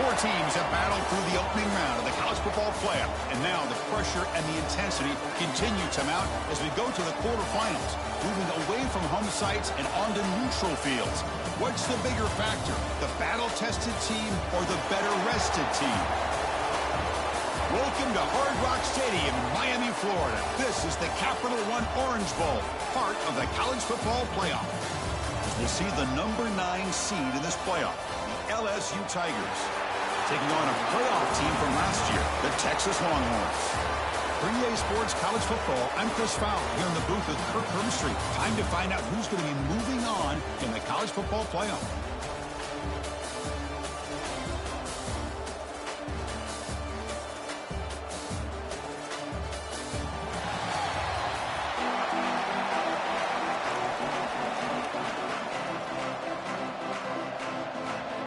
Four teams have battled through the opening round of the college football playoff, and now the pressure and the intensity continue to mount as we go to the quarterfinals, moving away from home sites and onto neutral fields. What's the bigger factor, the battle-tested team or the better-rested team? Welcome to Hard Rock Stadium in Miami, Florida. This is the Capital One Orange Bowl, part of the college football playoff. As we'll see the number 9 seed in this playoff, the LSU Tigers, taking on a playoff team from last year, the Texas Longhorns. For EA Sports College Football, I'm Chris Fowler here in the booth with Kirk Herbstreit. Time to find out who's going to be moving on in the college football playoff.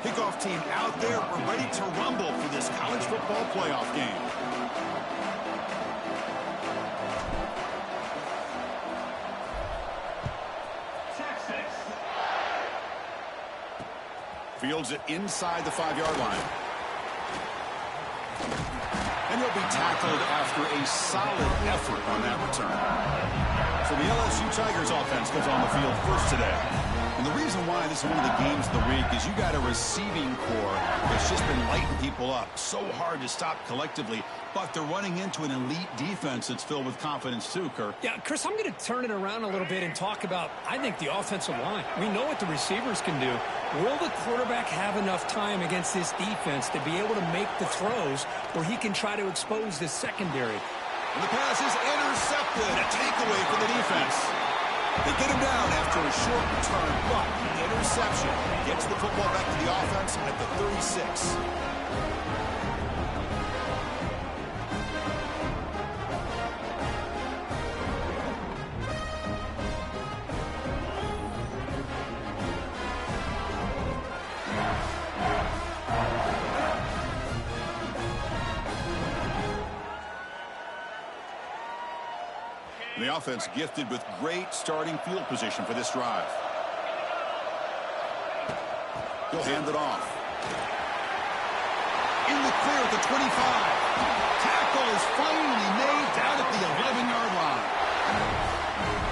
Kickoff team out there. We're ready to rumble for this college football playoff game. Fields it inside the 5-yard line. And he'll be tackled after a solid effort on that return. So the LSU Tigers offense goes on the field first today. And the reason why this is one of the games of the week is you got a receiving core that's just been lighting people up. So hard to stop collectively, but they're running into an elite defense that's filled with confidence too, Kirk. Yeah, Chris, I'm going to turn it around a little bit and talk about, I think, the offensive line. We know what the receivers can do. Will the quarterback have enough time against this defense to be able to make the throws where he can try to expose this secondary? And the pass is intercepted. A takeaway for the defense. They get him down after a short return, but the interception gets the football back to the offense at the 36. The offense gifted with great starting field position for this drive. He'll hand it off. In the clear at the 25. Tackle is finally made down at the 11-yard line.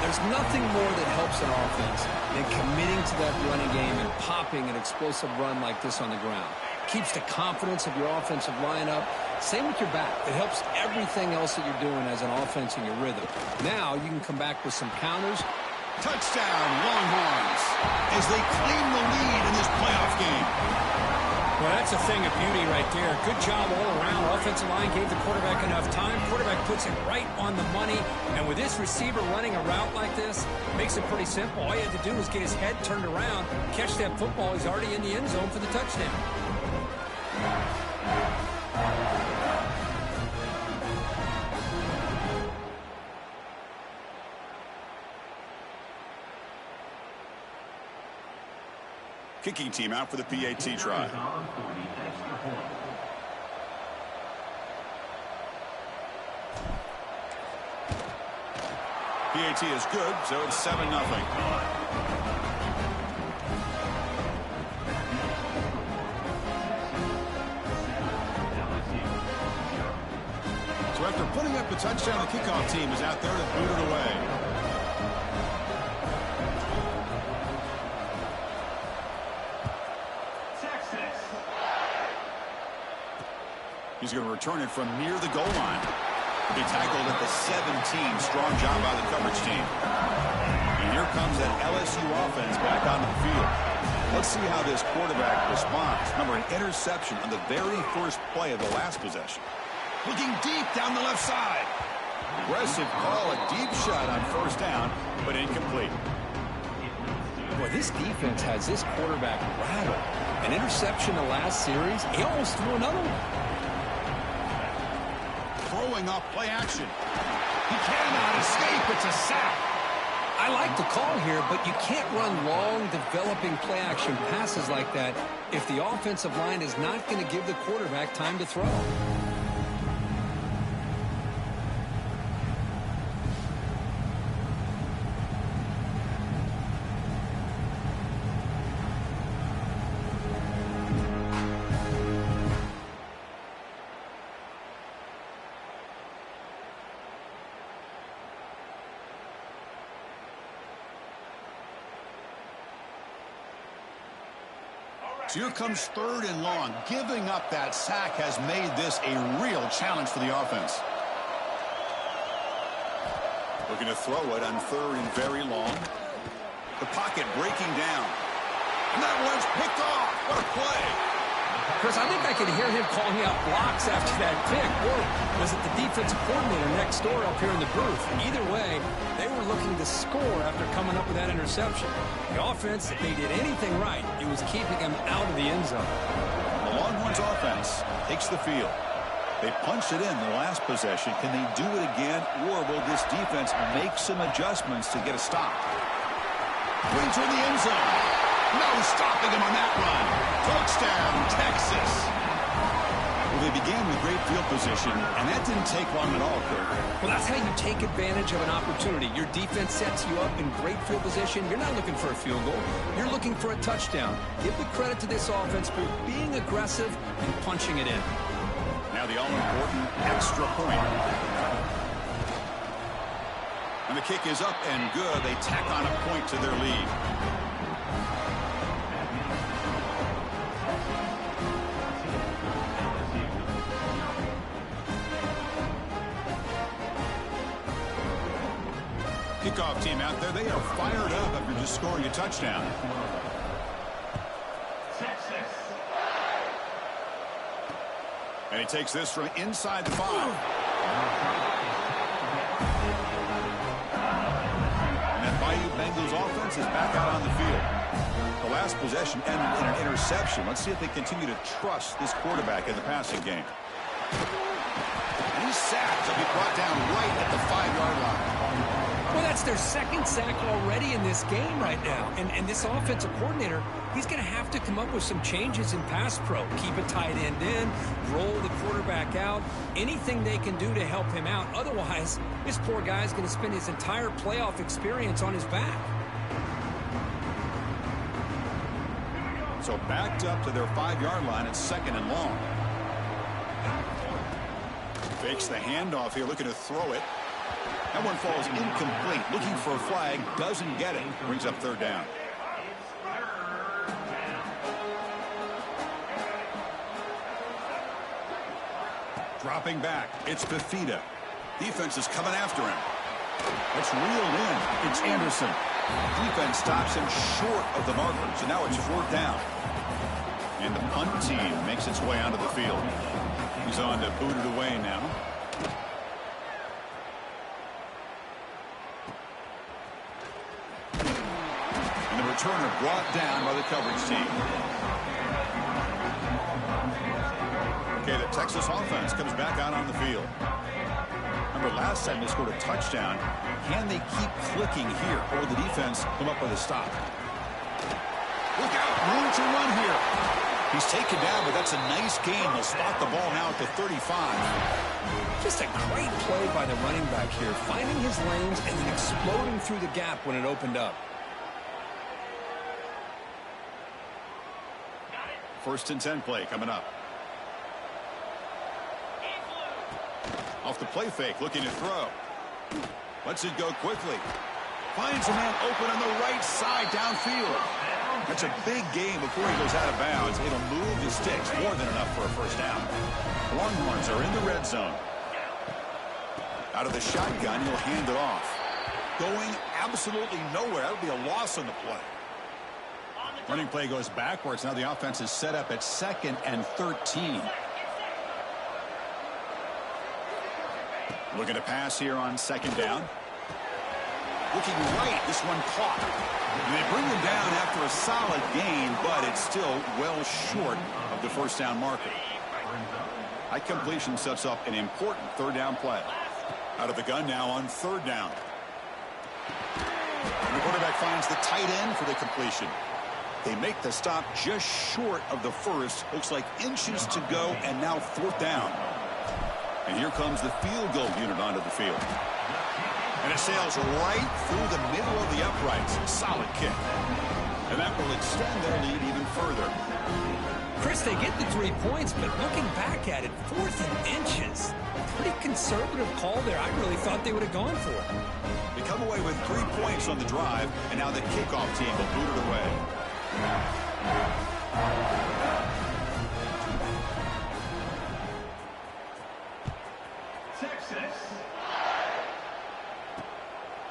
There's nothing more that helps an offense than committing to that running game and popping an explosive run like this on the ground. Keeps the confidence of your offensive lineup. Same with your back. It helps everything else that you're doing as an offense in your rhythm. Now you can come back with some counters. Touchdown, Longhorns, as they claim the lead in this playoff game. Well, that's a thing of beauty right there. Good job all around. Offensive line gave the quarterback enough time. Quarterback puts it right on the money. And with this receiver running a route like this, makes it pretty simple. All you had to do was get his head turned around, catch that football. He's already in the end zone for the touchdown. Kicking team out for the PAT try. PAT is good, so it's 7-0. So after putting up the touchdown, the kickoff team is out there to boot it away. He's going to return it from near the goal line. He'll be tackled at the 17. Strong job by the coverage team. And here comes that LSU offense back onto the field. Let's see how this quarterback responds. Remember, an interception on the very first play of the last possession. Looking deep down the left side. Aggressive call, a deep shot on first down, but incomplete. Boy, this defense has this quarterback rattled. An interception the last series. He almost threw another one. Throwing off play action. He cannot escape. It's a sack. I like the call here, but you can't run long, developing play action passes like that if the offensive line is not going to give the quarterback time to throw. So here comes 3rd and long. Giving up that sack has made this a real challenge for the offense. Looking to throw it on 3rd and very long. The pocket breaking down. And that one's picked off. What a play. Chris, I think I could hear him calling out blocks after that pick. Or was it the defensive coordinator next door up here in the booth? Either way, they were looking to score after coming up with that interception. The offense, if they did anything right, it was keeping them out of the end zone. The Longhorns offense takes the field. They punched it in the last possession. Can they do it again, or will this defense make some adjustments to get a stop? Brings her in the end zone. No stopping him on that run. Touchdown, Texas. Well, they began with great field position, and that didn't take long at all, Kurt. Well, that's how you take advantage of an opportunity. Your defense sets you up in great field position. You're not looking for a field goal. You're looking for a touchdown. Give the credit to this offense for being aggressive and punching it in. Now the all-important extra point. And the kick is up and good. They tack on a point to their lead. Kickoff team out there, they are fired up after just scoring a touchdown. And he takes this from inside the 5. And that Bayou Bengals offense is back out on the field. The last possession ended in an interception. Let's see if they continue to trust this quarterback in the passing game. And he's sacked. He'll be brought down right at the 5-yard line. Well, that's their 2nd sack already in this game right now. And this offensive coordinator, he's going to have to come up with some changes in pass pro. Keep a tight end in, roll the quarterback out, anything they can do to help him out. Otherwise, this poor guy's going to spend his entire playoff experience on his back. So backed up to their 5-yard line at 2nd and long. Fakes the handoff here, looking to throw it. That one falls incomplete. Looking for a flag, doesn't get it. Brings up 3rd down. Dropping back, it's Fafita. Defense is coming after him. It's reeled in. It's Anderson. Defense stops him short of the marker. So now it's 4th down. And the punt team makes its way onto the field. He's on to boot it away now. Returner brought down by the coverage team. Okay, the Texas offense comes back out on the field. Remember, last time they scored a touchdown. Can they keep clicking here, or the defense come up with a stop? Look out, room to run here. He's taken down, but that's a nice gain. They'll spot the ball now at the 35. Just a great play by the running back here, finding his lanes and then exploding through the gap when it opened up. 1st and 10 play coming up. Off the play fake, looking to throw. Lets it go quickly. Finds a man open on the right side downfield. That's a big gain before he goes out of bounds. It'll move the sticks, more than enough for a 1st down. The Longhorns are in the red zone. Out of the shotgun, he'll hand it off. Going absolutely nowhere. That'll be a loss on the play. Running play goes backwards. Now the offense is set up at 2nd and 13. Looking to pass here on 2nd down. Looking right. This one caught. And they bring him down after a solid gain, but it's still well short of the 1st down marker. High completion sets up an important 3rd down play. Out of the gun now on 3rd down. And the quarterback finds the tight end for the completion. They make the stop just short of the 1st. Looks like inches to go, and now 4th down. And here comes the field goal unit onto the field. And it sails right through the middle of the uprights. Solid kick. And that will extend their lead even further. Chris, they get the 3 points, but looking back at it, 4th and inches. Pretty conservative call there. I really thought they would have gone for it. They come away with 3 points on the drive, and now the kickoff team will boot it away.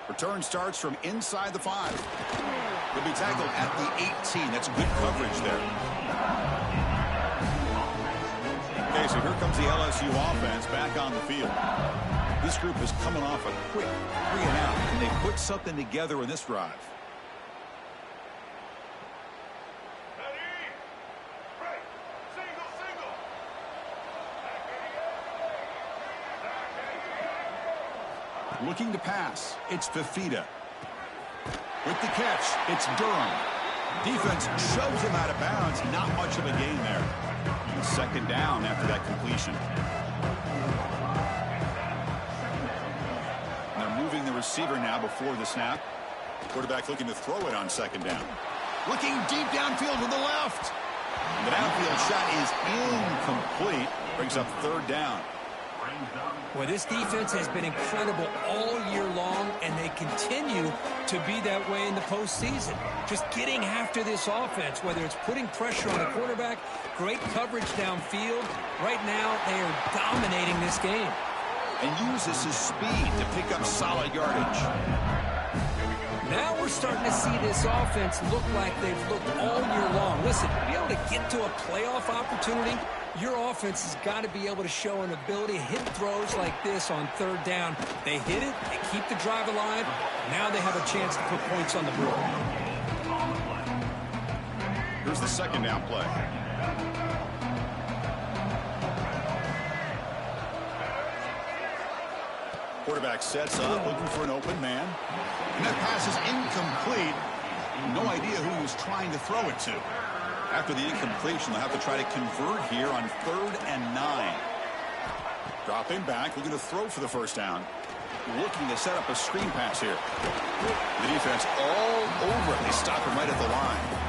Return starts from inside the 5. He'll be tackled at the 18. That's good coverage there. Okay, so here comes the LSU offense back on the field. This group is coming off a quick 3-and-out, and they put something together in this drive. Looking to pass, it's Fafita. With the catch, it's Durham. Defense shoves him out of bounds. Not much of a gain there. And second down after that completion. They're moving the receiver now before the snap. Quarterback looking to throw it on second down. Looking deep downfield to the left. The downfield shot is incomplete. Brings up third down. Well, this defense has been incredible all year long, and they continue to be that way in the postseason. Just getting after this offense, whether it's putting pressure on the quarterback, great coverage downfield. Right now, they are dominating this game. And uses his speed to pick up solid yardage. Now we're starting to see this offense look like they've looked all year long. Listen, to be able to get to a playoff opportunity, your offense has got to be able to show an ability to hit throws like this on third down. They hit it, they keep the drive alive. Now they have a chance to put points on the board. Here's the second down play. Quarterback sets up, looking for an open man. And that pass is incomplete. No idea who he was trying to throw it to. After the incompletion, they'll have to try to convert here on 3rd and 9. Dropping back, looking to throw for the first down. Looking to set up a screen pass here. The defense all over it. They stop him right at the line.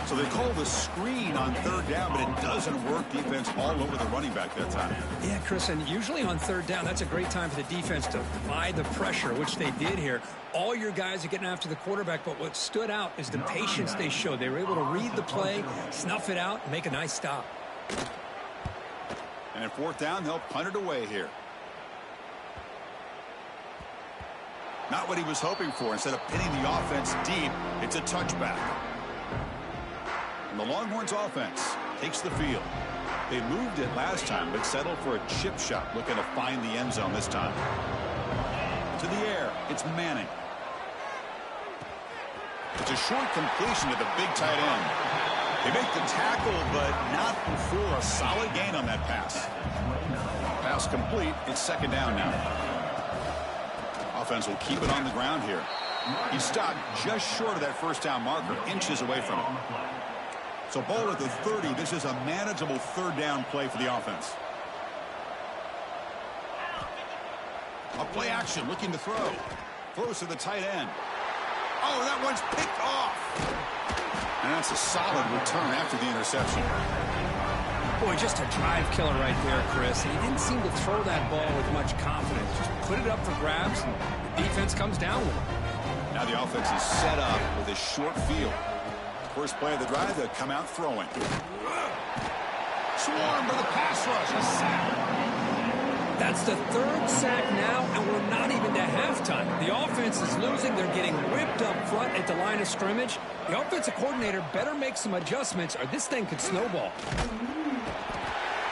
So they call the screen on 3rd down, but it doesn't work. Defense all over the running back that time. Yeah, Chris, and usually on 3rd down, that's a great time for the defense to buy the pressure, which they did here. All your guys are getting after the quarterback, but what stood out is the patience they showed. They were able to read the play, snuff it out, and make a nice stop. And at 4th down, they'll punt it away here. Not what he was hoping for. Instead of pinning the offense deep, it's a touchback. And the Longhorns offense takes the field. They moved it last time, but settled for a chip shot, looking to find the end zone this time. To the air, it's Manning. It's a short completion to the big tight end. They make the tackle, but not before a solid gain on that pass. Pass complete. It's 2nd down now. Offense will keep it on the ground here. He stopped just short of that 1st down marker, inches away from it. So ball at the 30. This is a manageable 3rd down play for the offense. A play action, looking to throw. Throws to the tight end. Oh, that one's picked off. And that's a solid return after the interception. Boy, just a drive killer right there, Chris. He didn't seem to throw that ball with much confidence. Just put it up for grabs, and the defense comes down with it. Now the offense is set up with a short field. First play of the drive, they'll come out throwing. Swarm for the pass rush. A sack. That's the 3rd sack now, and we're not even to halftime. The offense is losing. They're getting whipped up front at the line of scrimmage. The offensive coordinator better make some adjustments, or this thing could snowball.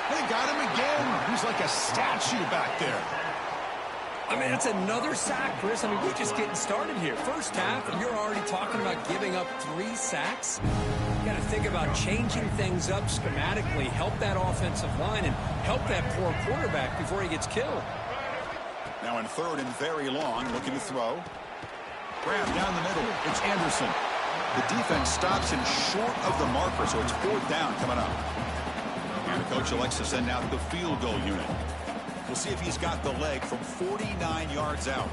They got him again. He's like a statue back there. I mean, it's another sack, Chris. I mean, we're just getting started here. First half, and you're already talking about giving up 3 sacks. You got to think about changing things up schematically, help that offensive line, and help that poor quarterback before he gets killed. Now in 3rd and very long, looking to throw. Grab down the middle. It's Anderson. The defense stops him short of the marker, so it's 4th down coming up. And the coach elects to send out the field goal unit. We'll see if he's got the leg from 49 yards out.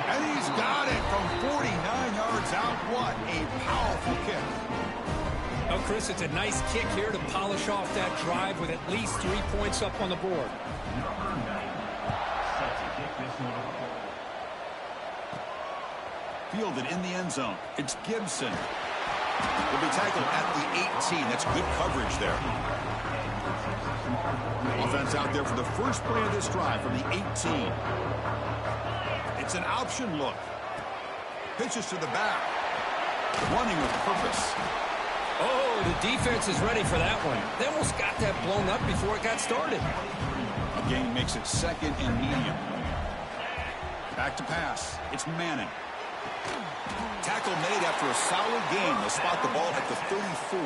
And he's got it from 49 yards out. What a powerful kick. Oh, Chris, it's a nice kick here to polish off that drive with at least 3 points up on the board. fielded in the end zone. It's Gibson. Will be tackled at the 18. That's good coverage there. Offense out there for the first play of this drive from the 18. It's an option look. Pitches to the back. Running with purpose. Oh, the defense is ready for that one. They almost got that blown up before it got started. A gain makes it second and medium. Back to pass. It's Manning. Tackle made after a solid gain. They'll spot the ball at the 34.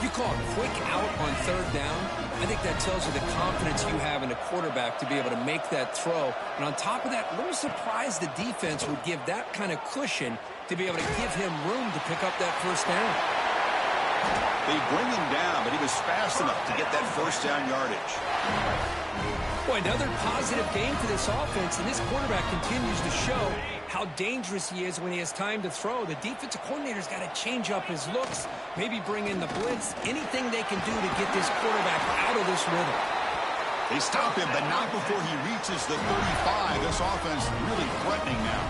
You call a quick out on third down. I think that tells you the confidence you have in a quarterback to be able to make that throw. And on top of that, a little surprised the defense would give that kind of cushion to be able to give him room to pick up that first down. They bring him down, but he was fast enough to get that first down yardage. Boy, another positive game for this offense, and this quarterback continues to show how dangerous he is when he has time to throw. The defensive coordinator's got to change up his looks, maybe bring in the blitz, anything they can do to get this quarterback out of this rhythm. They stop him, but not before he reaches the 35. This offense really threatening now.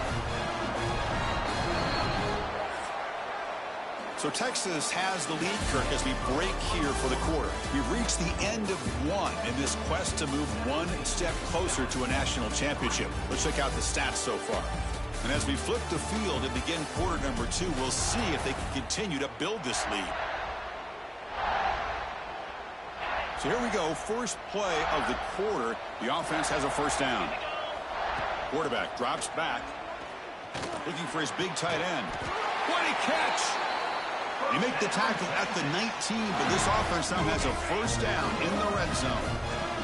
So Texas has the lead, Kirk, as we break here for the quarter. We've reached the end of one in this quest to move one step closer to a national championship. Let's check out the stats so far. And as we flip the field and begin quarter number 2, we'll see if they can continue to build this lead. So here we go. First play of the quarter. The offense has a first down. Quarterback drops back. Looking for his big tight end. What a catch! They make the tackle at the 19, but this offense now has a first down in the red zone.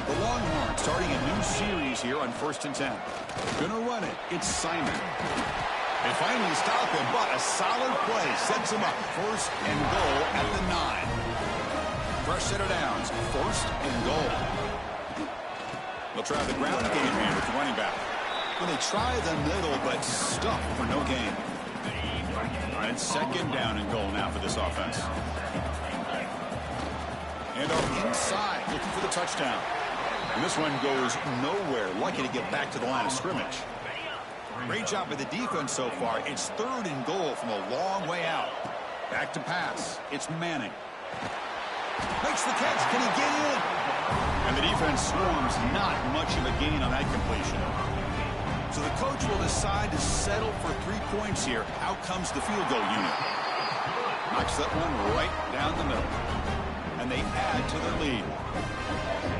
The Longhorns starting a new series here on 1st and 10. Gonna run it. It's Simon. They finally stop him, but a solid play sets him up. 1st and goal at the 9. Fresh set of downs. 1st and goal. They'll try the ground game here with the running back. Well, they try the middle, but stuck for no gain. All right, 2nd down and goal now for this offense. And are inside, looking for the touchdown. And this one goes nowhere. Lucky to get back to the line of scrimmage. Great job by the defense so far. It's 3rd and goal from a long way out. Back to pass. It's Manning. Makes the catch. Can he get in? And the defense swarms. Not much of a gain on that completion. So the coach will decide to settle for 3 points here. Out comes the field goal unit. Knocks that one right down the middle. And they add to their lead.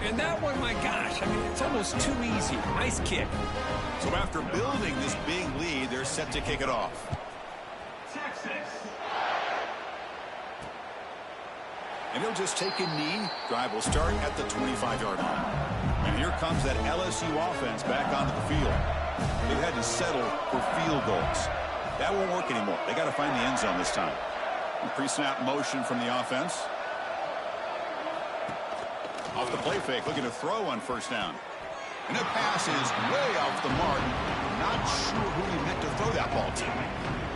And that one, my gosh, I mean, it's almost too easy. Nice kick. So after building this big lead, they're set to kick it off. And he'll just take a knee. Drive will start at the 25-yard line. And here comes that LSU offense back onto the field. They've had to settle for field goals. That won't work anymore. They got to find the end zone this time. Pre-snap motion from the offense. Off the play fake, looking to throw on 1st down. And that pass is way off the mark. Not sure who he meant to throw that ball to.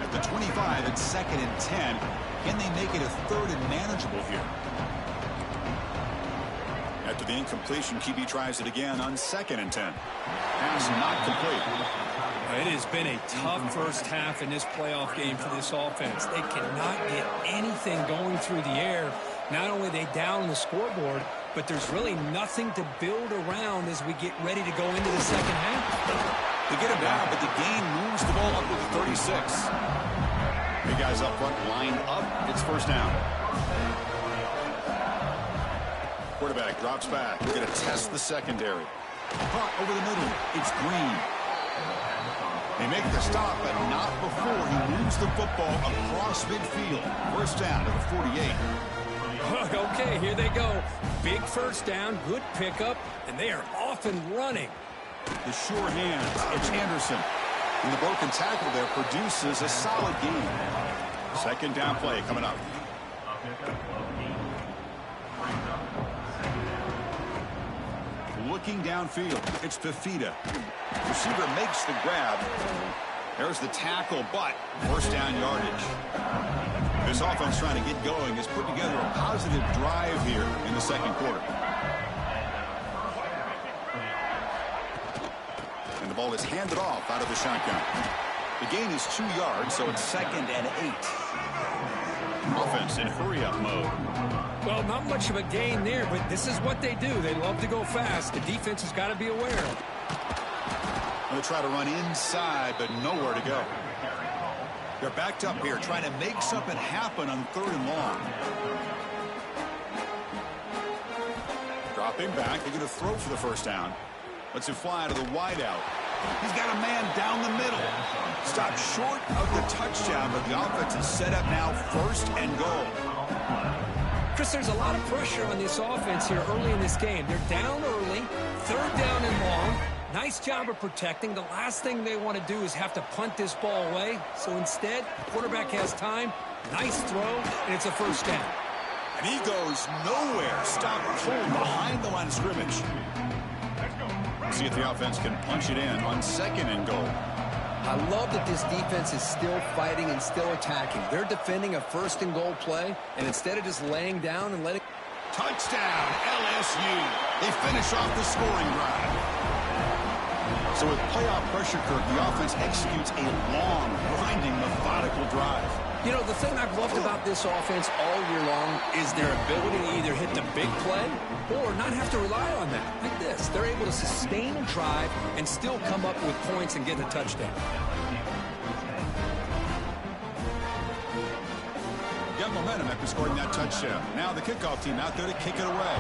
At the 25, it's 2nd and 10. Can they make it a 3rd and manageable here? After the incompletion, QB tries it again on 2nd and 10. Pass not complete. It has been a tough first half in this playoff game for this offense. They cannot get anything going through the air. Not only are they down the scoreboard, but there's really nothing to build around as we get ready to go into the second half. They get him down, but the gain moves the ball up to the 36. Big guys up front lined up. It's 1st down. Quarterback drops back. We're going to test the secondary. Caught over the middle. It's Green. They make the stop, but not before he moves the football across midfield. 1st down to the 48. Okay, here they go. Big 1st down, good pickup, and they are off and running. The sure hands. It's Anderson. And the broken tackle there produces a solid gain. 2nd down play coming up. Looking downfield, it's Fafita. Receiver makes the grab. There's the tackle, but 1st down yardage. This offense trying to get going has put together a positive drive here in the 2nd quarter. And the ball is handed off out of the shotgun. The gain is 2 yards, so it's 2nd and 8. Offense in hurry-up mode. Well, not much of a gain there, but this is what they do. They love to go fast. The defense has got to be aware. They'll try to run inside, but nowhere to go. They're backed up here, trying to make something happen on 3rd and long. Dropping back, they're going to throw for the first down. Lets it fly to the wideout. He's got a man down the middle. Stopped short of the touchdown, but the offense is set up now 1st and goal. Chris, there's a lot of pressure on this offense here early in this game. They're down early, 3rd down and long. Nice job of protecting. The last thing they want to do is have to punt this ball away. So instead, the quarterback has time. Nice throw, and it's a first down. And he goes nowhere. Stop pulled behind the line of scrimmage. See if the offense can punch it in on 2nd and goal. I love that this defense is still fighting and still attacking. They're defending a 1st and goal play, and instead of just laying down and letting... Touchdown, LSU. They finish off the scoring drive. So with playoff pressure, Kirk, the offense executes a long, grinding, methodical drive. You know, the thing I've loved about this offense all year long is their ability to either hit the big play or not have to rely on that. Like this. They're able to sustain a drive and still come up with points and get a touchdown. Got momentum after scoring that touchdown. Now the kickoff team out there to kick it away.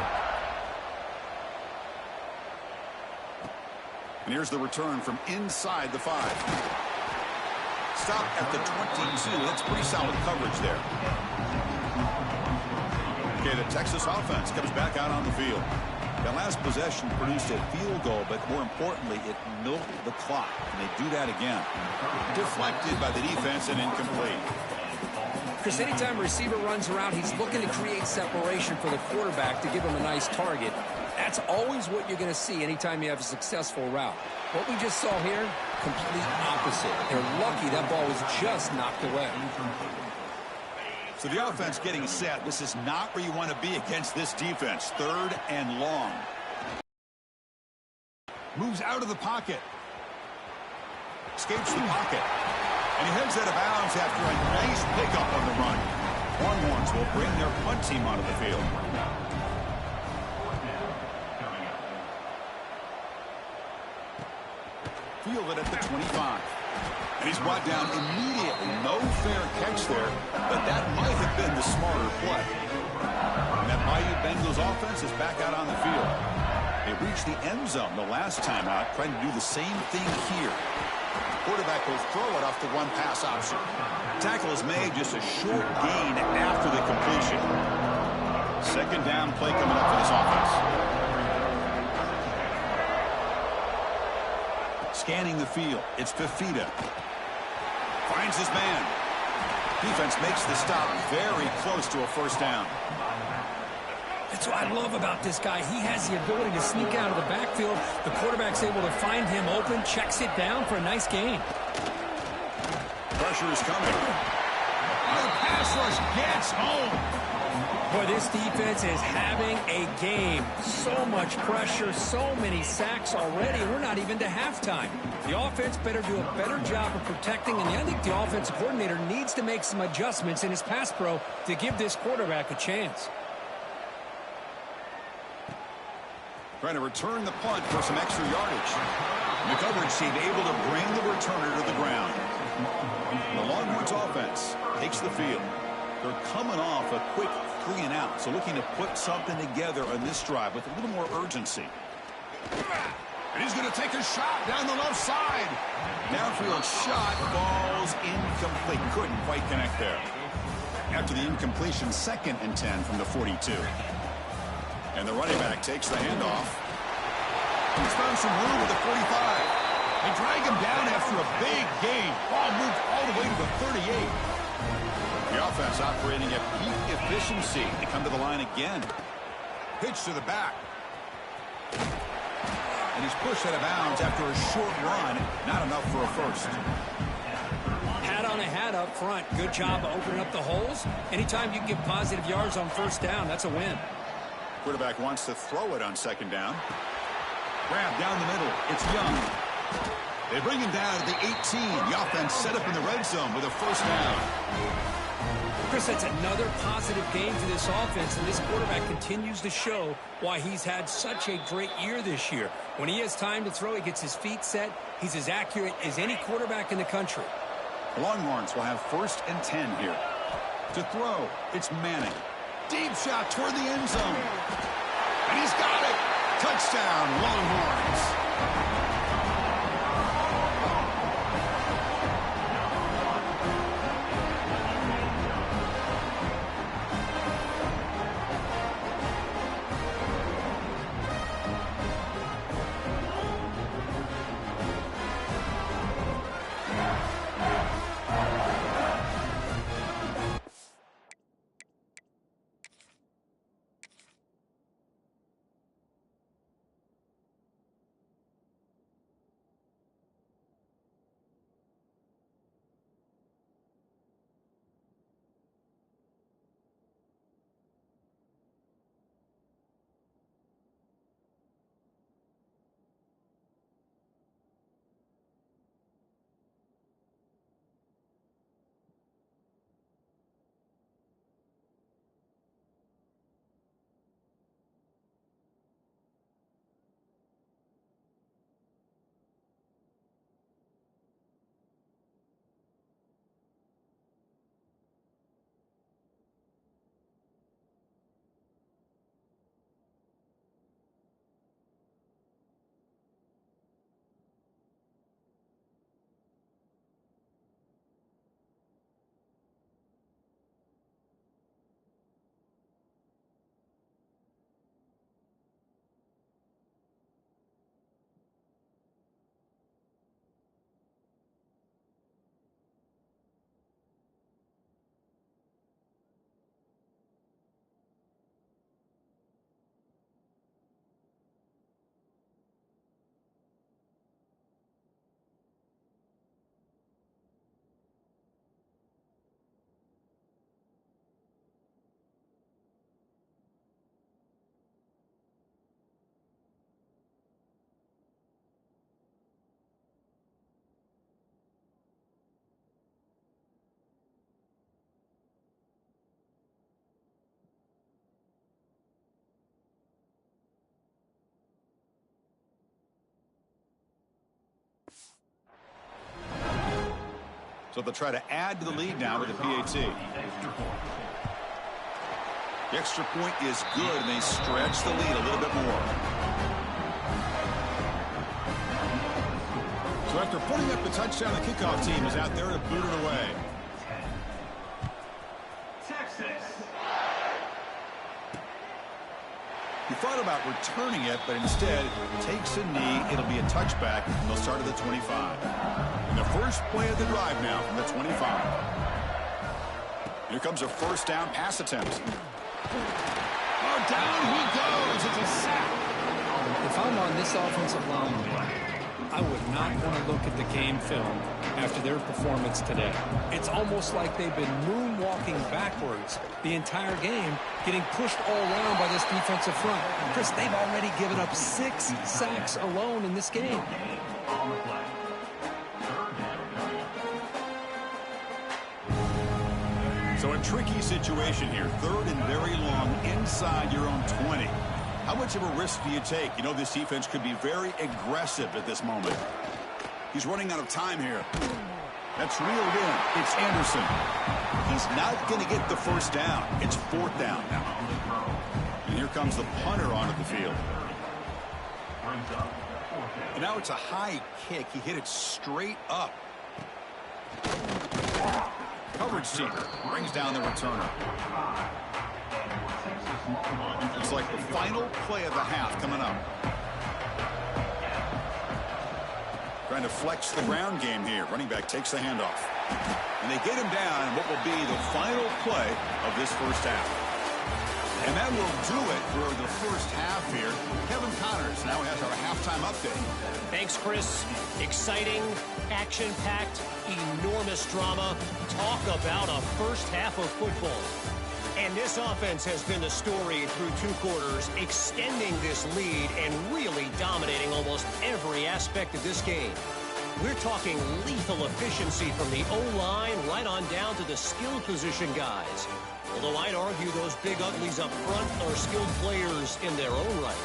And here's the return from inside the 5. Stop at the 22. That's pretty solid coverage there. Okay, the Texas offense comes back out on the field. That last possession produced a field goal, but more importantly, it milked the clock. And they do that again. Deflected by the defense and incomplete. Chris, anytime a receiver runs around, he's looking to create separation for the quarterback to give him a nice target. That's always what you're going to see anytime you have a successful route. What we just saw here, complete opposite. They're lucky that ball was just knocked away. So the offense getting set. This is not where you want to be against this defense. 3rd and long. Moves out of the pocket. Escapes the pocket. And he heads out of bounds after a nice pickup on the run. Longhorns will bring their punt team onto the field. Fielded at the 25. And he's brought down immediately. No fair catch there, but that might have been the smarter play. And that Bayou Bengals offense is back out on the field. They reached the end zone the last time out, trying to do the same thing here. Quarterback will throw it off the one-pass option. Tackle is made, just a short gain after the completion. 2nd down play coming up for this offense. Scanning the field, it's Fafita. Finds his man. Defense makes the stop very close to a first down. That's what I love about this guy. He has the ability to sneak out of the backfield. The quarterback's able to find him open, checks it down for a nice gain. Pressure is coming. Oh, the pass rush gets home. Boy, this defense is having a game. So much pressure, so many sacks already. We're not even to halftime. The offense better do a better job of protecting, and I think the offensive coordinator needs to make some adjustments in his pass pro to give this quarterback a chance. Trying to return the punt for some extra yardage. And the coverage team able to bring the returner to the ground. The Longhorns offense takes the field. They're coming off a quick 3 and out, so looking to put something together on this drive with a little more urgency. And he's going to take a shot down the left side. Downfield shot, falls incomplete. Couldn't quite connect there. After the incompletion, 2nd and 10 from the 42. And the running back takes the handoff. He's found some room at the 45. They drag him down after a big gain. Ball moved all the way to the 38. The offense operating at peak efficiency. They come to the line again. Pitch to the back. And he's pushed out of bounds after a short run. Not enough for a first. Hat on a hat up front. Good job of opening up the holes. Anytime you get positive yards on first down, that's a win. Quarterback wants to throw it on 2nd down. Grab down the middle. It's Young. They bring him down at the 18. The offense set up in the red zone with a first down. Chris, that's another positive game for this offense, and this quarterback continues to show why he's had such a great year this year. When he has time to throw, he gets his feet set. He's as accurate as any quarterback in the country. The Longhorns will have 1st and 10 here. To throw, it's Manning. Deep shot toward the end zone. And he's got it. Touchdown, Longhorns. So they'll try to add to the lead now with the PAT. The extra point is good, and they stretch the lead a little bit more. So after putting up the touchdown, the kickoff team is out there to boot it away. He thought about returning it, but instead takes a knee. It'll be a touchback, and they'll start at the 25. And the first play of the drive now from the 25. Here comes a first down pass attempt. Oh, down he goes. It's a sack. If I'm on this offensive line, I would not want to look at the game film after their performance today. It's almost like they've been moonwalking backwards the entire game, getting pushed all around by this defensive front. Chris, they've already given up 6 sacks alone in this game. So a tricky situation here. 3rd and very long inside your own 20. How much of a risk do you take? You know this defense could be very aggressive at this moment. He's running out of time here. That's reeled in. It's Anderson. He's not going to get the first down. It's 4th down now. And here comes the punter onto the field. And now it's a high kick. He hit it straight up. Coverage team brings down the returner. It's like the final play of the half coming up. Trying to flex the ground game here. Running back takes the handoff. And they get him down in what will be the final play of this first half. And that will do it for the first half here. Kevin Connors now has our halftime update. Thanks, Chris. Exciting, action-packed, enormous drama. Talk about a first half of football. And this offense has been the story through 2 quarters, extending this lead and really dominating almost every aspect of this game. We're talking lethal efficiency from the O-line right on down to the skill position guys. Although I'd argue those big uglies up front are skilled players in their own right.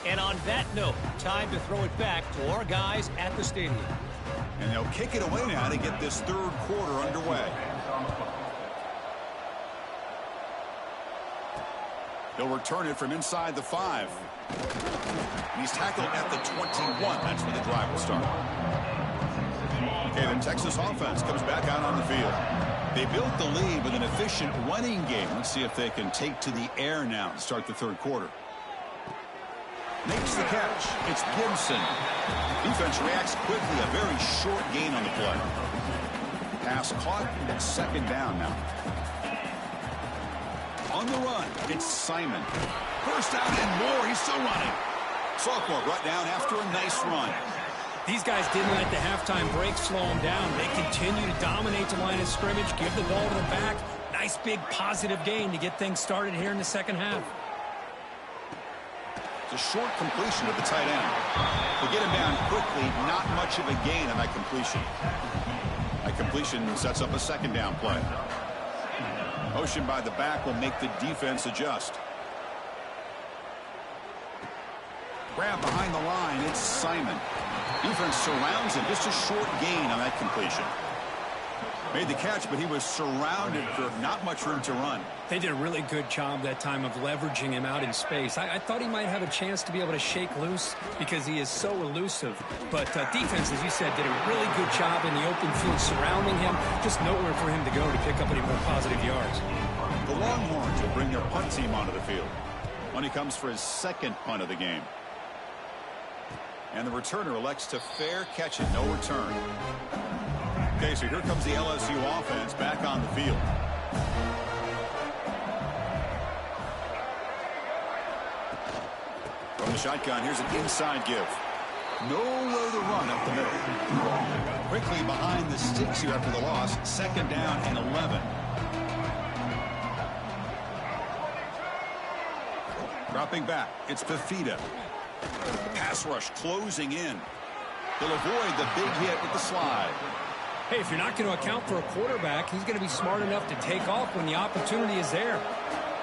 And on that note, time to throw it back to our guys at the stadium. And they'll kick it away now to get this third quarter underway. He'll return it from inside the 5. He's tackled at the 21. That's where the drive will start. Okay, the Texas offense comes back out on the field. They built the lead with an efficient running game. Let's see if they can take to the air now to start the third quarter. Makes the catch. It's Gibson. Defense reacts quickly. A very short gain on the play. Pass caught. It's second down now. On the run, it's Simon. First down and more. He's still running. Sophomore brought down after a nice run. These guys didn't let the halftime break slow them down. They continue to dominate the line of scrimmage, give the ball to the back. Nice big positive gain to get things started here in the second half. It's a short completion of the tight end. They get him down quickly. Not much of a gain on that completion. That completion sets up a second down play. Motion by the back will make the defense adjust. Grab behind the line. It's Simon. Defense surrounds him. Just a short gain on that completion. Made the catch, but he was surrounded for not much room to run. They did a really good job that time of leveraging him out in space. I thought he might have a chance to be able to shake loose because he is so elusive. But defense, as you said, did a really good job in the open field surrounding him. Just nowhere for him to go to pick up any more positive yards. The Longhorns will bring their punt team onto the field. When he comes for his second punt of the game. And the returner elects to fair catch it. No return. Okay, so here comes the LSU offense back on the field. From the shotgun, here's an inside give. Nowhere to run up the middle. Quickly behind the sticks here after the loss. Second down and 11. Dropping back, it's Fafita. Pass rush closing in. He'll avoid the big hit with the slide. Hey, if you're not going to account for a quarterback, he's going to be smart enough to take off when the opportunity is there.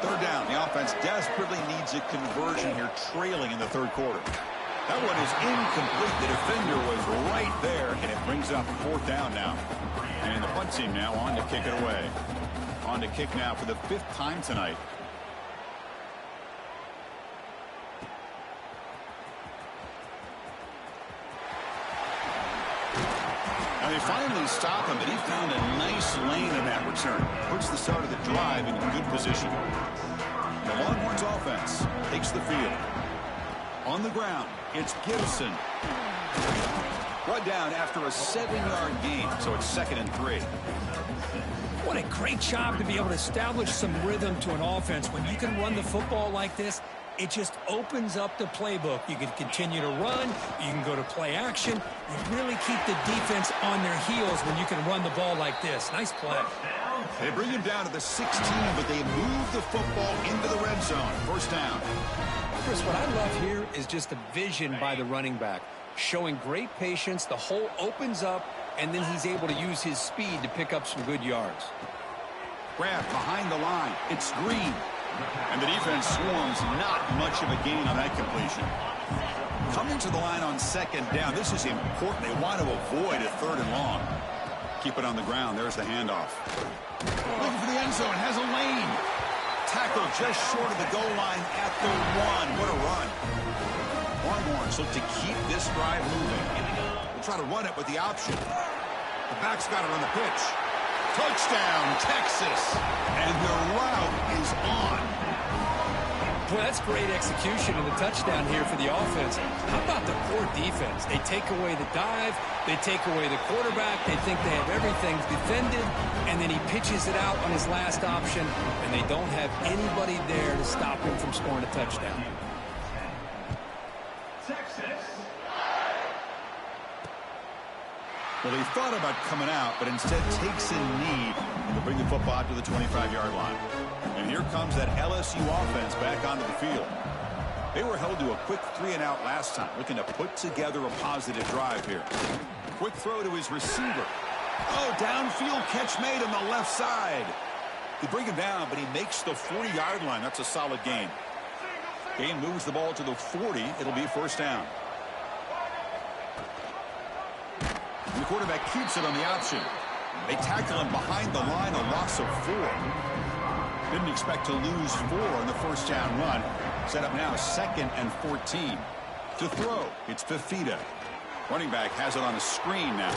Third down. The offense desperately needs a conversion here, trailing in the third quarter. That one is incomplete. The defender was right there, and it brings up fourth down now. And the punt team now on to kick it away. On to kick now for the 5th time tonight. They finally stop him, but he found a nice lane in that return. Puts the start of the drive in good position. The Longhorns offense takes the field. On the ground, it's Gibson. Brought down after a 7-yard gain, so it's 2nd and 3. What a great job to be able to establish some rhythm to an offense. When you can run the football like this, it just opens up the playbook. You can continue to run. You can go to play action. You really keep the defense on their heels when you can run the ball like this. Nice play. They bring him down to the 16, but they move the football into the red zone. First down. Chris, what I love here is just the vision by the running back. Showing great patience. The hole opens up, and then he's able to use his speed to pick up some good yards. Grab behind the line. It's Green. And the defense swarms. Not much of a gain on that completion. Coming to the line on second down. This is important. They want to avoid a 3rd and long. Keep it on the ground. There's the handoff. Looking for the end zone. Has a lane. Tackle just short of the goal line at the 1. What a run. Longhorns look to keep this drive moving. We'll try to run it with the option. The back's got it on the pitch. Touchdown, Texas. And the route is on. Well, that's great execution of the touchdown here for the offense. How about the poor defense? They take away the dive. They take away the quarterback. They think they have everything defended. And then he pitches it out on his last option. And they don't have anybody there to stop him from scoring a touchdown. Well, he thought about coming out, but instead takes a knee to bring the football out to the 25-yard line. And here comes that LSU offense back onto the field. They were held to a quick 3-and-out last time, looking to put together a positive drive here. Quick throw to his receiver. Oh, downfield catch made on the left side. They bring him down, but he makes the 40-yard line. That's a solid gain. Gain moves the ball to the 40. It'll be first down. And the quarterback keeps it on the option. They tackle him behind the line, a loss of 4. Didn't expect to lose 4 on the first down run. Set up now 2nd and 14. To throw, it's Fafita. Running back has it on a screen now.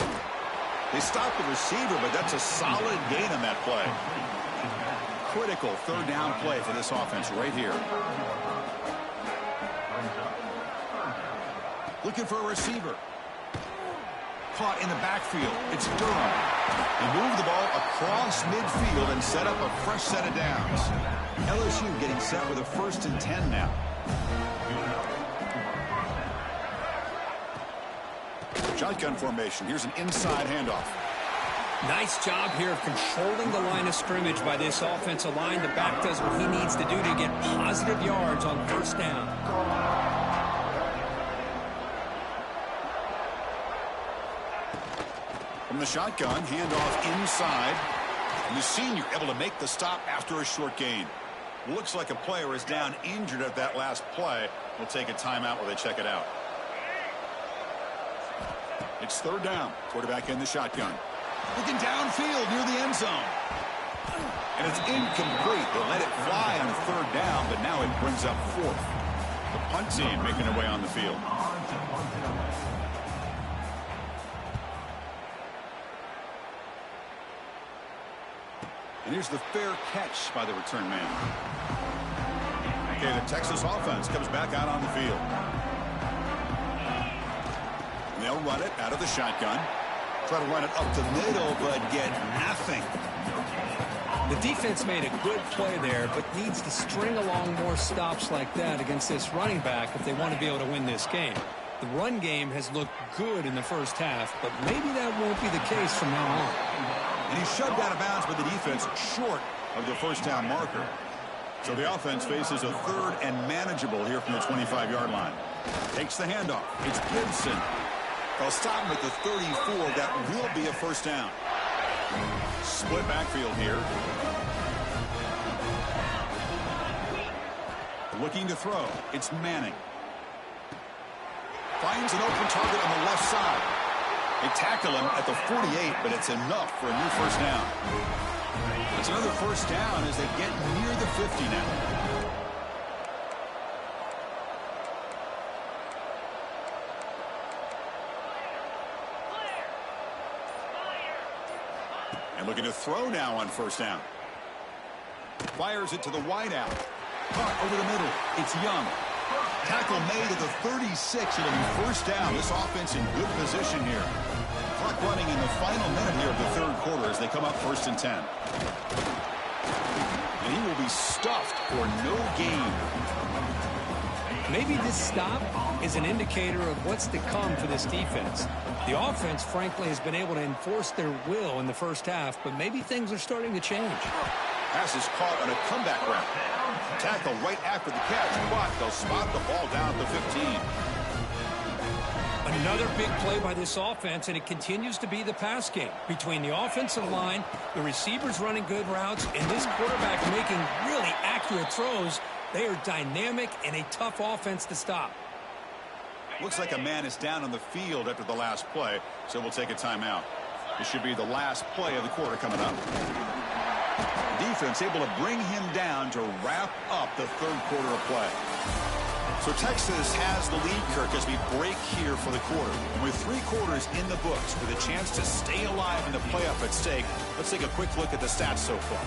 They stop the receiver, but that's a solid gain on that play. Critical third down play for this offense right here. Looking for a receiver. Caught in the backfield. It's Durham. They move the ball across midfield and set up a fresh set of downs. LSU getting set with a 1st and 10 now. Shotgun formation. Here's an inside handoff. Nice job here of controlling the line of scrimmage by this offensive line. The back does what he needs to do to get positive yards on first down. From the shotgun, handoff inside. And the senior able to make the stop after a short gain. Looks like a player is down injured at that last play. We'll take a timeout while they check it out. It's third down. Quarterback in the shotgun. Looking downfield near the end zone. And it's incomplete. They let it fly on third down, but now it brings up 4th. The punt team making their way on the field. And here's the fair catch by the return man. Okay, the Texas offense comes back out on the field. And they'll run it out of the shotgun. Try to run it up the middle, but get nothing. The defense made a good play there, but needs to string along more stops like that against this running back if they want to be able to win this game. The run game has looked good in the first half, but maybe that won't be the case from now on. And he's shoved out of bounds by the defense short of the first down marker. So the offense faces a 3rd and manageable here from the 25-yard line. Takes the handoff. It's Gibson. They'll stop him at the 34. That will be a first down. Split backfield here. Looking to throw. It's Manning. Finds an open target on the left side. They tackle him at the 48, but it's enough for a new first down. It's another first down as they get near the 50 now. And looking to throw now on first down. Fires it to the wideout. Caught over the middle. It's Young. Tackle made at the 36. It'll be first down. This offense in good position here. Clock running in the final minute here of the third quarter as they come up 1st and 10. And he will be stuffed for no gain. Maybe this stop is an indicator of what's to come for this defense. The offense, frankly, has been able to enforce their will in the first half, but maybe things are starting to change. Pass is caught on a comeback route. Tackle right after the catch, but they'll spot the ball down at the 15. Another big play by this offense, and it continues to be the pass game. Between the offensive line, the receivers running good routes, and this quarterback making really accurate throws, they are dynamic and a tough offense to stop. Looks like a man is down on the field after the last play, so we'll take a timeout. This should be the last play of the quarter coming up. Defense able to bring him down to wrap up the third quarter of play. So Texas has the lead, Kirk, as we break here for the quarter. With 3 quarters in the books with a chance to stay alive in the playoff at stake, let's take a quick look at the stats so far.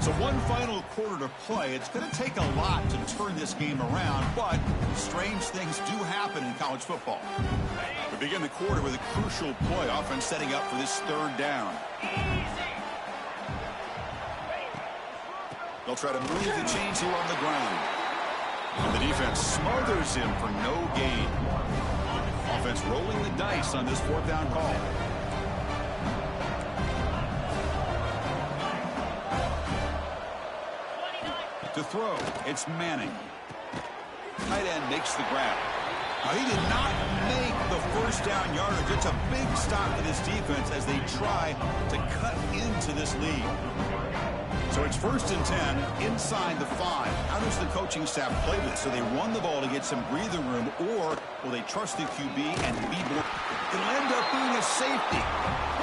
So one final quarter to play. It's going to take a lot to turn this game around, but strange things do happen in college football. We begin the quarter with a crucial play, offense setting up for this third down. They'll try to move the chains here on the ground. And the defense smothers him for no gain. Offense rolling the dice on this 4th down call. To throw, it's Manning. Tight end makes the grab. Now, he did not make the first down yardage. It's a big stop for this defense as they try to cut into this lead. So it's 1st and 10 inside the 5. How does the coaching staff play this? So they run the ball to get some breathing room, or will they trust the QB and be more? It'll end up being a safety.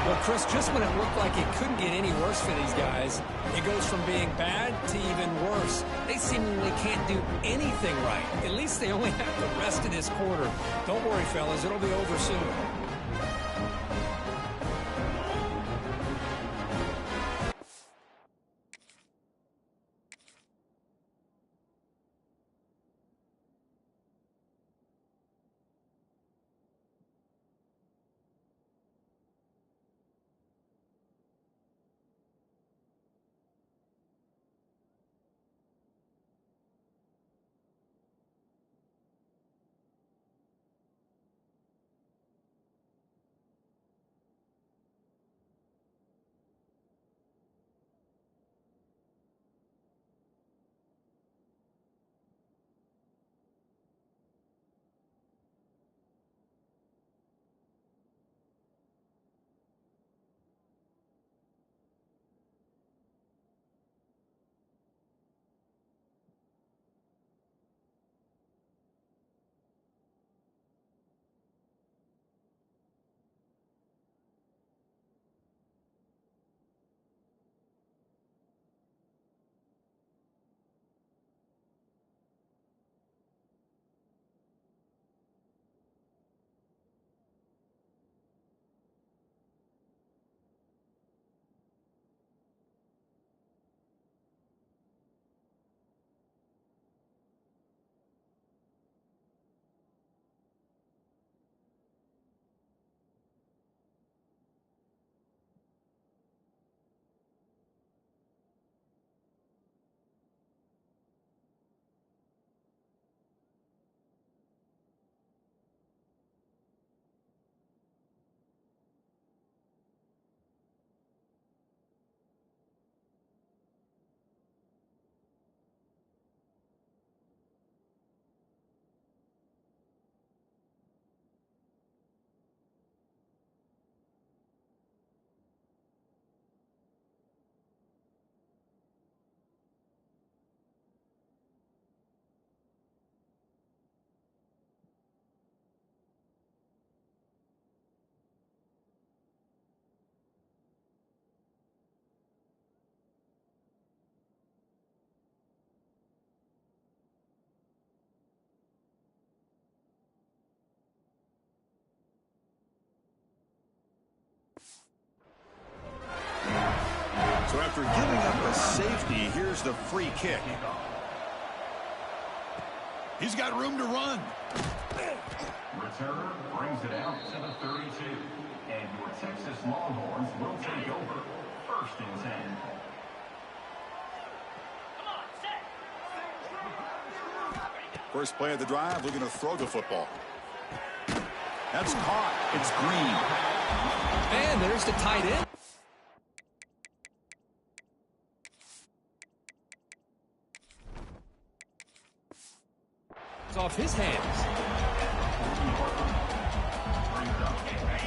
Well, Chris, just when it looked like it couldn't get any worse for these guys, it goes from being bad to even worse. They seemingly can't do anything right. At least they only have the rest of this quarter. Don't worry, fellas. It'll be over soon. So after giving up a safety, here's the free kick. He's got room to run. Returner brings it out to the 32. And your Texas Longhorns will take over. 1st and 10. First play of the drive, looking to throw the football. That's caught. It's Green. And there's the tight end. It's off his hands.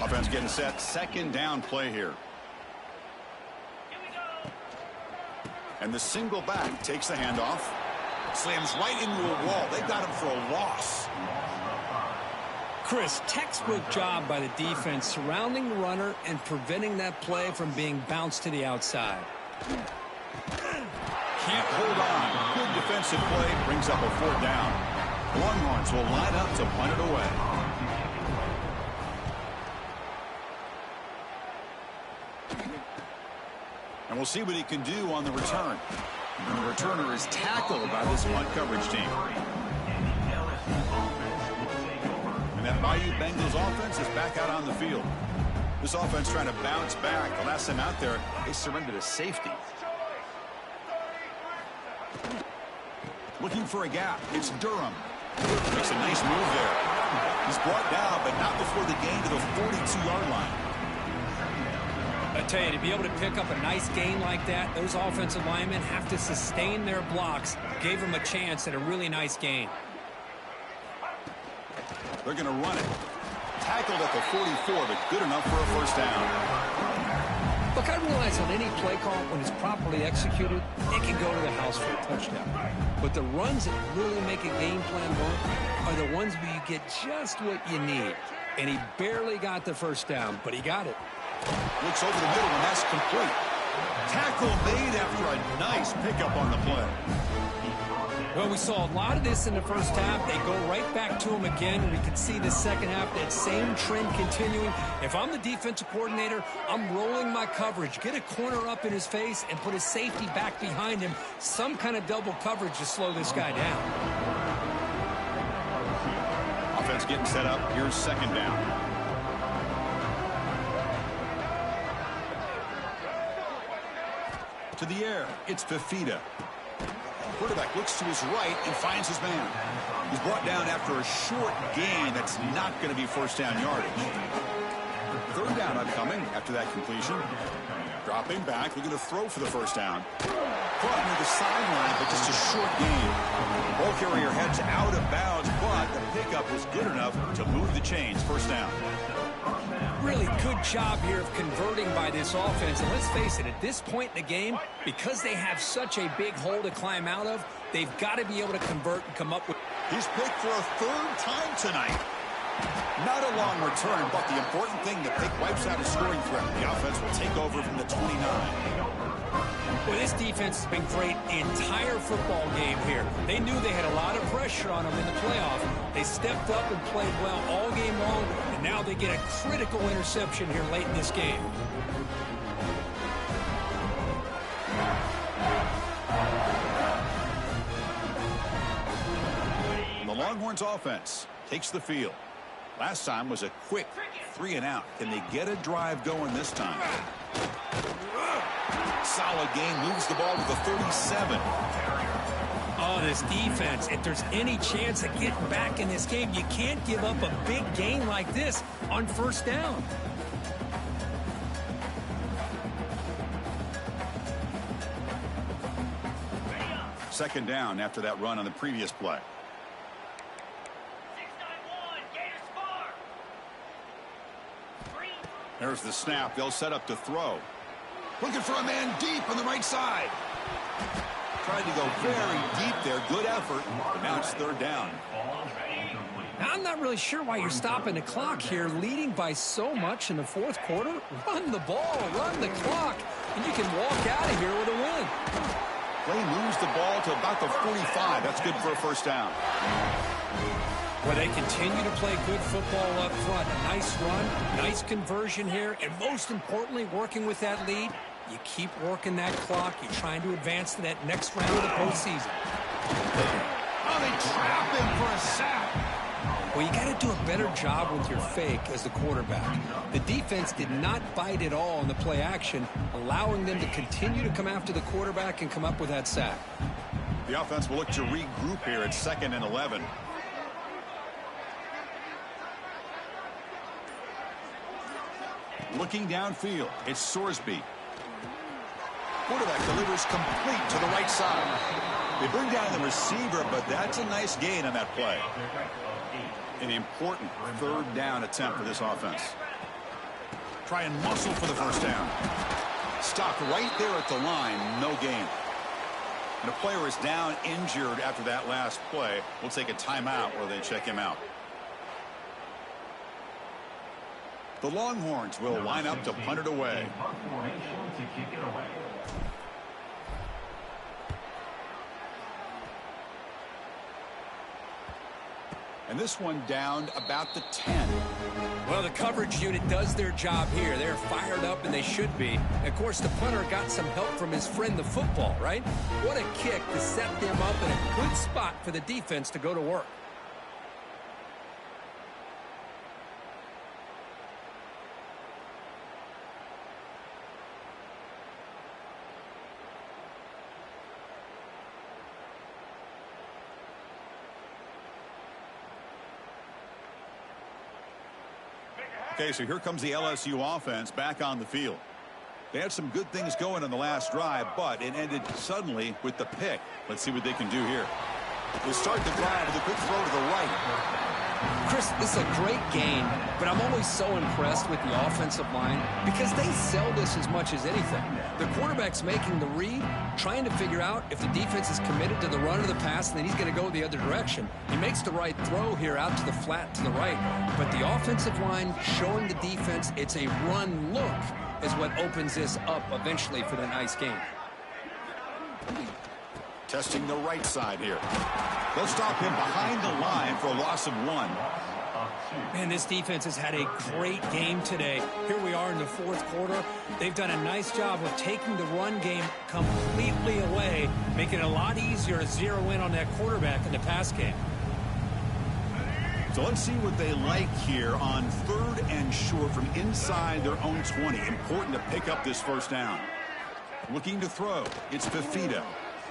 Offense getting set. 2nd down play here. And the single back takes the handoff. Slams right into a wall. They got him for a loss. Chris, textbook job by the defense surrounding the runner and preventing that play from being bounced to the outside. Can't hold on. Good defensive play brings up a 4th down. Longhorns will line up to punt it away. And we'll see what he can do on the return. And the returner is tackled by this punt coverage team. And that Bayou Bengals offense is back out on the field. This offense trying to bounce back. The last time out there, they surrendered a safety. Looking for a gap. It's Durham. Makes a nice move there. He's brought down, but not before the gain to the 42-yard line. A tell you, to be able to pick up a nice gain like that, those offensive linemen have to sustain their blocks. Gave them a chance at a really nice gain. They're going to run it. Tackled at the 44, but good enough for a first down. Look, I realize on any play call, when it's properly executed, it can go to the house for a touchdown. But the runs that really make a game plan work are the ones where you get just what you need. And he barely got the first down, but he got it. Looks over the middle, and that's complete. Tackle made after a nice pickup on the play. Well, we saw a lot of this in the first half. They go right back to him again, and we can see the second half, that same trend continuing. If I'm the defensive coordinator, I'm rolling my coverage. Get a corner up in his face and put a safety back behind him. Some kind of double coverage to slow this guy down. Offense getting set up. Here's second down. To the air. It's Fafita. Quarterback looks to his right and finds his man. He's brought down after a short gain that's not going to be first down yardage. Third down upcoming after that completion. Dropping back, looking to throw for the first down. Caught near the sideline, but just a short gain. Ball carrier heads out of bounds, but the pickup was good enough to move the chains. First down. Really good job here of converting by this offense. And let's face it, at this point in the game, because they have such a big hole to climb out of, they've got to be able to convert and come up with. He's picked for a third time tonight. Not a long return, but the important thing, the pick wipes out a scoring threat. The offense will take over from the 29. Well, this defense has been great the entire football game here. They knew they had a lot of pressure on them in the playoff. They stepped up and played well all game long, and now they get a critical interception here late in this game. The Longhorns offense takes the field. Last time was a quick 3-and-out. Can they get a drive going this time? Solid gain, moves the ball to the 37. Oh, this defense, if there's any chance of getting back in this game, you can't give up a big gain like this on first down. Second down after that run on the previous play. There's the snap. They'll set up to throw. Looking for a man deep on the right side. Tried to go very deep there. Good effort. But now it's third down. I'm not really sure why you're stopping the clock here, leading by so much in the fourth quarter. Run the ball, run the clock, and you can walk out of here with a win. Play moves the ball to about the 45. That's good for a first down. Well, they continue to play good football up front. A nice run, nice conversion here, and most importantly, working with that lead, you keep working that clock. You're trying to advance to that next round of the postseason. Oh, they trap him for a sack. Well, you got to do a better job with your fake as the quarterback. The defense did not bite at all in the play action, allowing them to continue to come after the quarterback and come up with that sack. The offense will look to regroup here at 2nd and 11. Looking downfield, it's Sorsby. Quarterback delivers complete to the right side. They bring down the receiver, but that's a nice gain on that play. An important third down attempt for this offense. Try and muscle for the first down. Stopped right there at the line, no gain. And a player is down injured after that last play. We'll take a timeout where they check him out. The Longhorns will line up to punt it away. And this one down about the 10. Well, the coverage unit does their job here. They're fired up, and they should be. Of course, the punter got some help from his friend, the football, right? What a kick to set them up in a good spot for the defense to go to work. Okay, so here comes the LSU offense back on the field. They had some good things going on the last drive, but it ended suddenly with the pick. Let's see what they can do here. We'll start the drive with a quick throw to the right. Chris, this is a great game, but I'm always so impressed with the offensive line because they sell this as much as anything. The quarterback's making the read, trying to figure out if the defense is committed to the run or the pass, and then he's going to go the other direction. He makes the right throw here out to the flat to the right, but the offensive line showing the defense it's a run look is what opens this up eventually for the nice game. Testing the right side here. They'll stop him behind the line for a loss of 1. Man, this defense has had a great game today. Here we are in the fourth quarter. They've done a nice job of taking the run game completely away, making it a lot easier to zero in on that quarterback in the pass game. So let's see what they like here on 3rd and short from inside their own 20. Important to pick up this first down. Looking to throw. It's Fafita.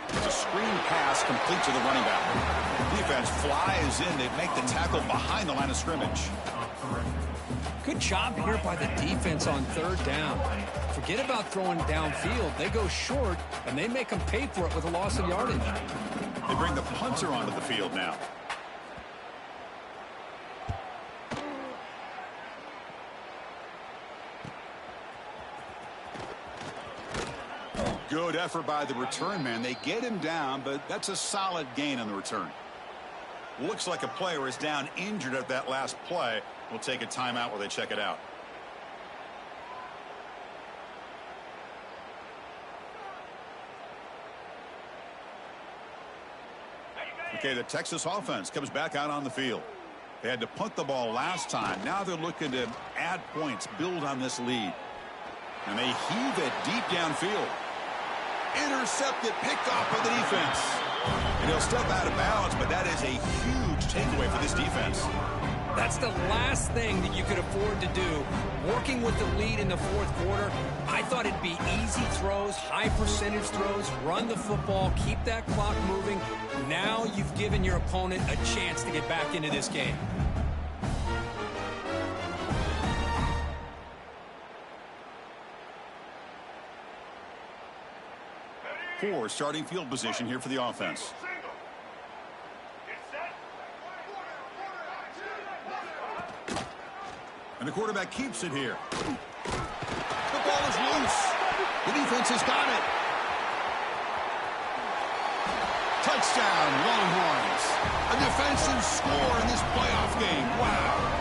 It's a screen pass complete to the running back. Defense flies in. They make the tackle behind the line of scrimmage. Good job here by the defense on 3rd down. Forget about throwing downfield. They go short, and they make them pay for it with a loss of yardage. They bring the punter onto the field now. Good effort by the return man. They get him down, but that's a solid gain on the return. Looks like a player is down injured at that last play. We'll take a timeout while they check it out. Okay, the Texas offense comes back out on the field. They had to punt the ball last time. Now they're looking to add points, build on this lead. And they heave it deep downfield. Intercepted, picked off by the defense. And he'll step out of bounds, but that is a huge takeaway for this defense. That's the last thing that you could afford to do. Working with the lead in the fourth quarter, I thought it'd be easy throws, high percentage throws, run the football, keep that clock moving. Now you've given your opponent a chance to get back into this game. Poor starting field position here for the offense. And the quarterback keeps it here. The ball is loose. The defense has got it. Touchdown, Longhorns. A defensive score in this playoff game. Wow.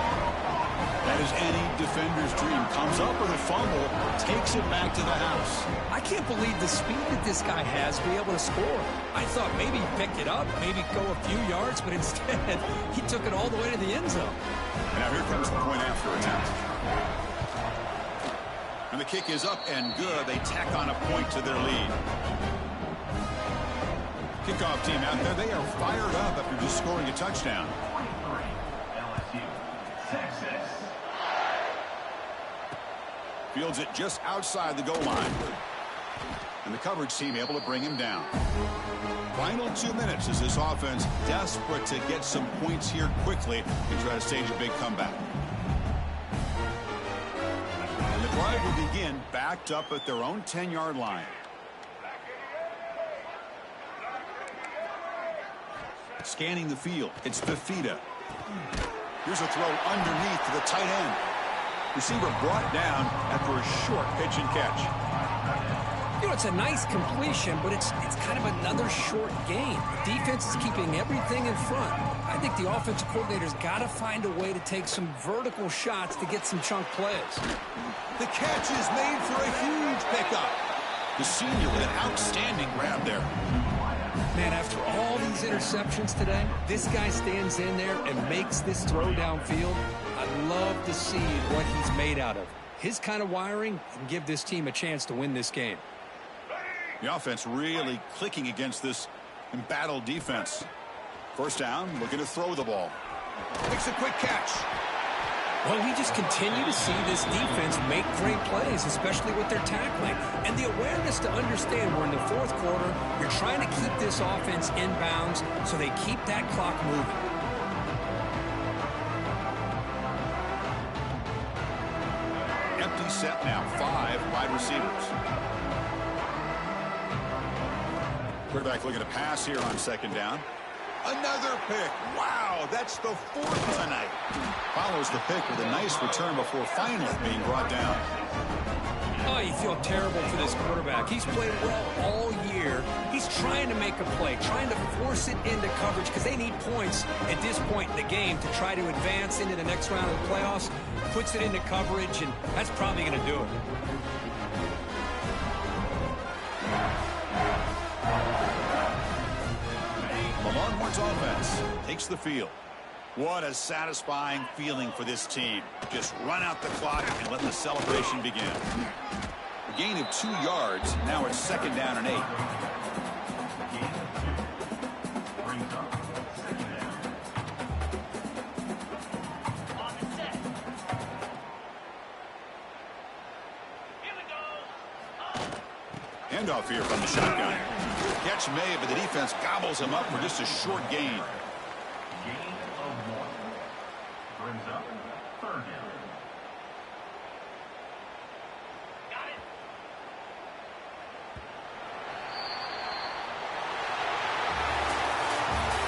That is any defender's dream. Comes up with a fumble, takes it back to the house. I can't believe the speed that this guy has to be able to score. I thought maybe he picked it up, maybe go a few yards, but instead he took it all the way to the end zone. And now here comes the point after attempt. And the kick is up and good. They tack on a point to their lead. Kickoff team out there. They are fired up after just scoring a touchdown. LSU, Texas. Fields it just outside the goal line. And the coverage team able to bring him down. Final 2 minutes as this offense desperate to get some points here quickly and try to stage a big comeback. And the drive will begin backed up at their own 10-yard line. Scanning the field, it's Fafita. Here's a throw underneath to the tight end. Receiver brought down after a short pitch and catch. You know, it's a nice completion, but it's kind of another short game. The defense is keeping everything in front. I think the offensive coordinator's got to find a way to take some vertical shots to get some chunk plays. The catch is made for a huge pickup. The senior with an outstanding grab there. Man, after all these interceptions today, this guy stands in there and makes this throw downfield. I'd love to see what he's made out of. His kind of wiring can give this team a chance to win this game. The offense really clicking against this embattled defense. First down, looking to throw the ball. Makes a quick catch. Well, we just continue to see this defense make great plays, especially with their tackling. And the awareness to understand we're in the fourth quarter, you're trying to keep this offense in bounds so they keep that clock moving. Empty set now, 5 wide receivers. Quarterback looking to pass here on 2nd down. Another pick. Wow, that's the 4th tonight. Follows the pick with a nice return before finally being brought down. Oh, you feel terrible for this quarterback. He's played well all year. He's trying to make a play, trying to force it into coverage because they need points at this point in the game to try to advance into the next round of the playoffs. Puts it into coverage, and that's probably going to do it. The Longhorns offense takes the field. What a satisfying feeling for this team. Just run out the clock and let the celebration begin. A gain of 2 yards. Now it's 2nd down and 8. Handoff here from the shotgun. Catch made, but the defense gobbles him up for just a short gain. Gain of 1. Brings up 3rd down.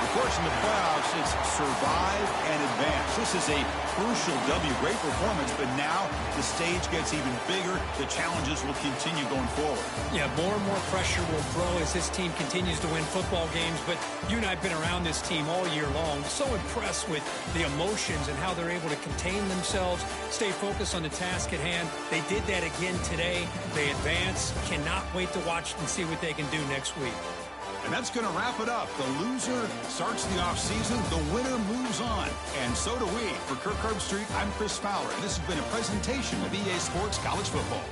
Of course, in the playoffs, it's survive and advance. This is a crucial W. Great performance, but now the stage gets even bigger. The challenges will continue going forward. Yeah, more and more pressure will grow as this team continues to win football games. But you and I have been around this team all year long. So impressed with the emotions and how they're able to contain themselves, stay focused on the task at hand. They did that again today. They advance. Cannot wait to watch and see what they can do next week. And that's going to wrap it up. The loser starts the offseason. The winner moves on. And so do we. For Kirk Herbstreit, I'm Chris Fowler. And this has been a presentation of EA Sports College Football.